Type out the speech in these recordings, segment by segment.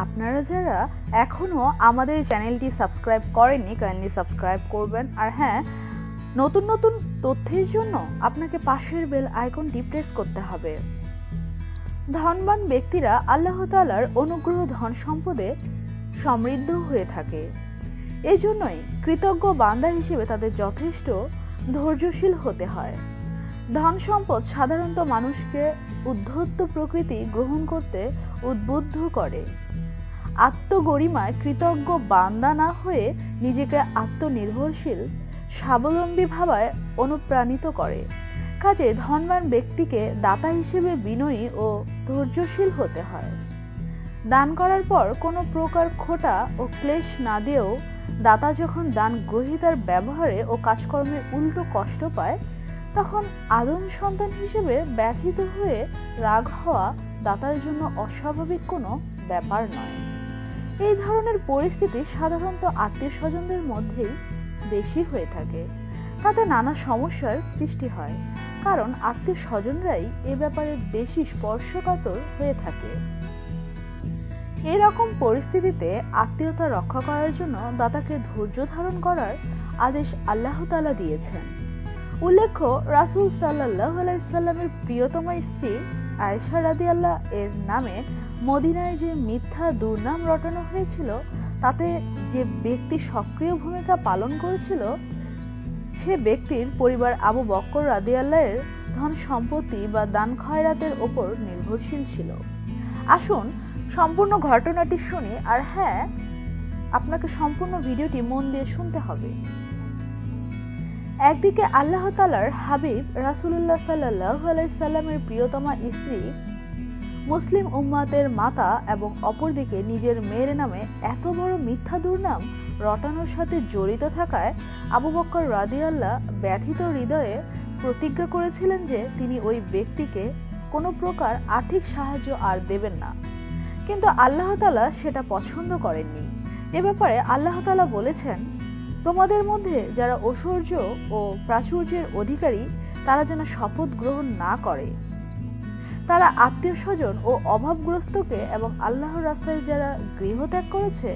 আপনারা যারা এখনো আমাদের চ্যানেলটি সাবস্ক্রাইব করেননি কাইন্ডলি সাবস্ক্রাইব করবেন। আর হ্যাঁ, নতুন নতুন তথ্যের জন্য আপনাকে পাশের বেল আইকনটি প্রেস করতে হবে। ধনবান ব্যক্তিরা আল্লাহ তাআলার অনুগ্রহ ধন সম্পদে সমৃদ্ধ হয়ে থাকে। এজন্যই কৃতজ্ঞ বান্দা হিসেবে তাদের যথেষ্ট ধৈর্যশীল হতে হয়। ধন সম্পদ সাধারণত মানুষকে উদ্ধত প্রকৃতি গ্রহণ করতে উদ্বুদ্ধ করে। আত্মগরিমায় কৃতজ্ঞ বান্দা না হয়ে নিজেকে আত্মনির্ভরশীল স্বাবলম্বী ভাবায় অনুপ্রাণিত করে। কাজে ধনবান ব্যক্তিকে দাতা হিসেবে বিনয়ী ও ধৈর্যশীল হতে হয়। দান করার পর কোনো প্রকার খোঁটা ও ক্লেশ না দিয়েও দাতা যখন দান গ্রহীতার ব্যবহারে ও কাজকর্মে উল্টো কষ্ট পায়, তখন আদম সন্তান হিসেবে ব্যথিত হয়ে রাগ হওয়া দাতার জন্য অস্বাভাবিক কোনো ব্যাপার নয়। এই ধরনের পরিস্থিতি সাধারণত আত্মীয় স্বজনদের মধ্যেই বেশি হয়ে থাকে। তাতে নানা সমস্যার সৃষ্টি হয়, কারণ আত্মীয় স্বজনরাই এ ব্যাপারে বেশি স্পর্শকাতর হয়ে থাকে। এরকম পরিস্থিতিতে আত্মীয়তা রক্ষা করার জন্য দাতাকে ধৈর্য ধারণ করার আদেশ আল্লাহ তাআলা দিয়েছেন। উল্লেখ্য, রাসূল সাল্লাল্লাহু আলাইহি সাল্লামের প্রিয়তমা স্ত্রী আয়েশা রাদিয়াল্লাহু এর নামে মদিনায় যে মিথ্যা দুর্নাম রটানো হয়েছিল, তাতে যে ব্যক্তি সক্রিয় ভূমিকা পালন করেছিল সে ব্যক্তির পরিবার আবু বকর রাদিয়াল্লাহু এর ধন সম্পত্তি বা দান খয়রাতের ওপর নির্ভরশীল ছিল। আসুন সম্পূর্ণ ঘটনাটি শুনি। আর হ্যাঁ, আপনাকে সম্পূর্ণ ভিডিওটি মন দিয়ে শুনতে হবে। একদিকে আল্লাহ তাআলার হাবিব রাসূলুল্লাহ সাল্লাল্লাহু আলাইহি সাল্লামের প্রিয়তমা স্ত্রী মুসলিম উম্মাতের মাতা, এবং অপরদিকে নিজের মেয়ের নামে এত বড় মিথ্যা দুর্নাম রটানোর সাথে জড়িত থাকায় আবু বকর রাদিয়াল্লাহু ব্যথিত হৃদয়ে প্রতিজ্ঞা করেছিলেন যে তিনি ওই ব্যক্তিকে কোনো প্রকার আর্থিক সাহায্য আর দেবেন না। কিন্তু আল্লাহ তাআলা সেটা পছন্দ করেননি। এ ব্যাপারে আল্লাহ তাআলা বলেছেন, তোমাদের মধ্যে যারা ঐশ্বর্য ও প্রাচুর্যের অধিকারী তারা যেন শপথ গ্রহণ না করে। তারা আত্মীয় স্বজন ও অভাবগ্রস্তকে এবং আল্লাহর রাস্তায় যারা গৃহত্যাগ করেছে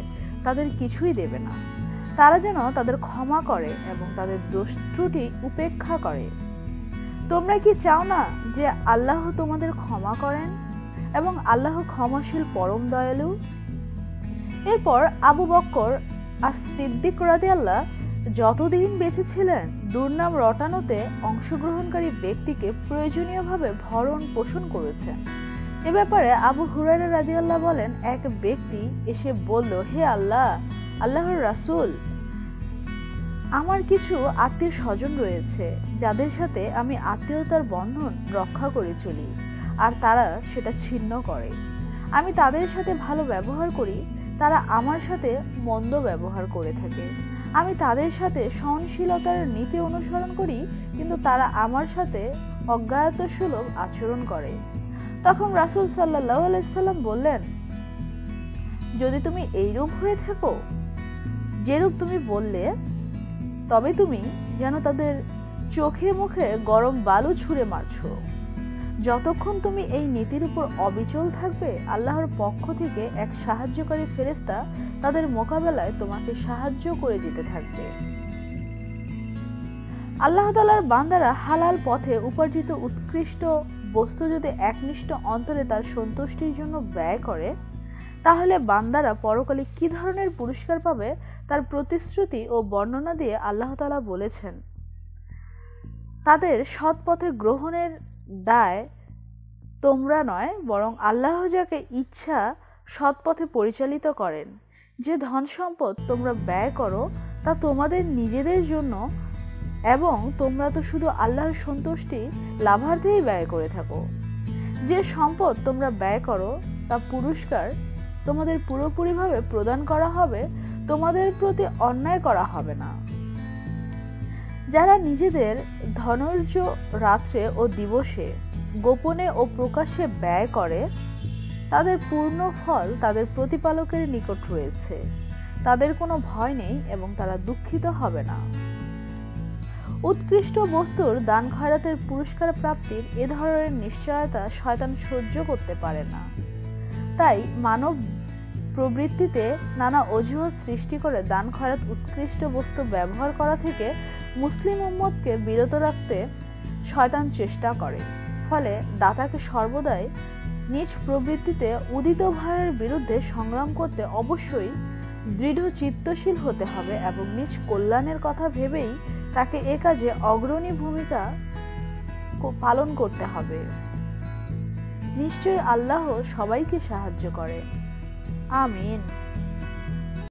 তাদের কিছুই দেবে না। তারা যেন তাদের ক্ষমা করে এবং তাদের দোষ ত্রুটি উপেক্ষা করে। তোমরা কি চাও না যে আল্লাহ তোমাদের ক্ষমা করেন এবং আল্লাহ ক্ষমাশীল পরম দয়ালু? এরপর আবু বকর as-সিদ্দিক রাদিয়াল্লাহু যতদিন বেঁচে ছিলেন দুর্নাম রটানোতে অংশগ্রহণকারী ব্যক্তিকে প্রয়োজনীয়ভাবে ভরণ পোষণ করেছেন। এ ব্যাপারে আবু হুরায়রা রাদিয়াল্লাহু বলেন, এক ব্যক্তি এসে বলল, হে আল্লাহর রাসূল, আমার কিছু আত্মীয় স্বজন রয়েছে যাদের সাথে আমি আত্মীয়তার বন্ধন রক্ষা করে চলি, আর তারা সেটা ছিন্ন করে। আমি তাদের সাথে ভালো ব্যবহার করি, তারা আমার সাথে মন্দ ব্যবহার করে থাকে। আমি তাদের সাথে সহনশীলতার নীতি অনুসরণ করি, কিন্তু তারা আমার সাথে অজ্ঞাতসুলভ আচরণ করে। তখন রাসূল সাল্লাল্লাহু আলাইহি সাল্লাম বললেন, যদি তুমি এইরূপ হয়ে থাকো যেরূপ তুমি বললে, তবে তুমি যেন তাদের চোখে মুখে গরম বালু ছুঁড়ে মারছো। যতক্ষণ তুমি এই নীতির উপর অবিচল থাকবে, আল্লাহর পক্ষ থেকে এক সাহায্যকারী ফেরেশতা তাদের মোকাবেলায় তোমাকে সাহায্য করে দিতে থাকবে। আল্লাহ তাআলার বান্দারা হালাল পথে উপার্জিত উৎকৃষ্ট বস্তু যদি একনিষ্ঠ অন্তরে তার সন্তুষ্টির জন্য ব্যয় করে, তাহলে বান্দারা পরকালে কি ধরনের পুরস্কার পাবে তার প্রতিশ্রুতি ও বর্ণনা দিয়ে আল্লাহ তাআলা বলেছেন, তাদের সৎ পথে গ্রহণের দায় তোমরা নয়, বরং আল্লাহ যাকে ইচ্ছা সৎ পথে পরিচালিত করেন। যে ধন সম্পদ তোমরা ব্যয় করো তা তোমাদের নিজেদের জন্য, এবং তোমরা তো শুধু আল্লাহর সন্তুষ্টি লাভার্থেই ব্যয় করে থাকো। যে সম্পদ তোমরা ব্যয় করো তা পুরস্কার তোমাদের পুরোপুরিভাবে প্রদান করা হবে, তোমাদের প্রতি অন্যায় করা হবে না। যারা নিজেদের ধনর্য রাত্রে ও দিবসে গোপনে ও প্রকাশ্যে ব্যয় করে, তাদের পূর্ণ ফল তাদের প্রতিপালকের নিকট রয়েছে। তাদের কোনো ভয় নেই এবং তারা দুঃখিত হবে না। উৎকৃষ্ট বস্তুর দান খয়রাতের পুরস্কার প্রাপ্তির এ ধরনের নিশ্চয়তা শয়তান সহ্য করতে পারে না। তাই মানব প্রবৃত্তিতে নানা অজুহাত সৃষ্টি করে দান খয়রাত উৎকৃষ্ট বস্তু ব্যবহার করা থেকে মুসলিম উম্মতকে বিরত রাখতে শয়তান চেষ্টা করে। ফলে দাতাকে সর্বদাই নিজ প্রবৃত্তিতে উদিত ভয়ের বিরুদ্ধে সংগ্রাম করতে অবশ্যই দৃঢ় চিত্তশীল হতে হবে এবং নিজ কল্যাণের কথা ভেবেই তাকে এ কাজে অগ্রণী ভূমিকা পালন করতে হবে। নিশ্চয়ই আল্লাহ সবাইকে সাহায্য করে। আমিন।